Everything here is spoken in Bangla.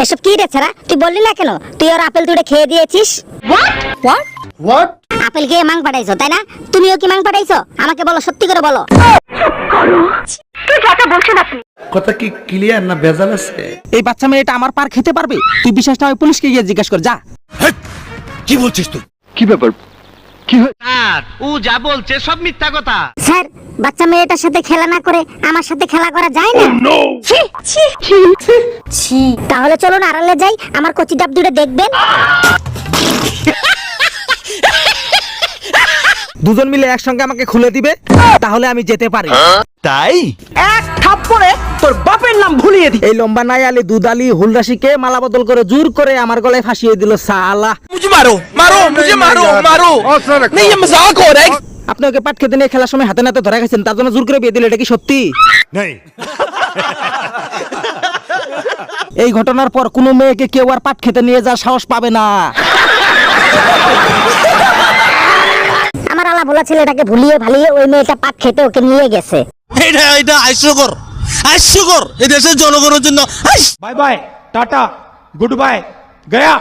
এসব কি রে ছাড়া, তুই বললি না কেন তুই ওর আপেল তুই খেয়ে দিয়েছিস? হোয়াট? আপেল খেয়ে মাং পাঠাইছো তাই না? তুমিও কি মাং পাঠাইছো? আমাকে বলো, সত্যি করে বলো। কথা কি ক্লিয়ার না ভেজাল আছে? এই বাচ্চা মেয়েটা আমার পার খেতে পারবে? তুই বিশ্বাস না হয় পুলিশকে গিয়ে জিজ্ঞাসা কর, যা। কি বলছিস তুই? কি ব্যাপার? কি হয়? স্যার ও যা বলছে সব মিথ্যা কথা। স্যার, বাচ্চা মেয়েটার সাথে খেলা না করে আমার সাথে খেলা করা যায় না? ছি, ছি, ছি। তাহলে চলুন আড়ালে যাই, আমার কচি ডাব দুটো দেখবেন। দুজন মিলে একসঙ্গে আমাকে খুলে দিবে, তাহলে আমি যেতে পারি। তাই? এক থাপ্পড়ে তোর বাপের নাম ভুলিয়ে দি। এই লম্বা নাই আলী দুদালি হুলরাশিকে মালা বদল করে জোর করে আমার গলায় ফাঁসিয়ে দিল সালা। মুঝে মারো মারো মুঝে মারো মারো नहीं ये मजाक हो रहा है। আপনি ওকে পাট খেতে নিয়ে খেলার সময় হাতে নাতে ধরে গেছেন, তার জন্য জোর করে বিয়ে দিল, এটা কি সত্যি? नहीं এই ঘটনার পর কোনো মেয়েকে কেউ আর পাট খেতে নিয়ে যাওয়ার সাহস পাবে না। আমার আলা ভোলা ছেলেটাকে ভুলিয়ে ভালিয়ে ওই মেয়েটা পাট খেতে ওকে নিয়ে গেছে। এটা হাস্যকর এই দেশের জনগণের জন্য। Bye bye tata goodbye गया।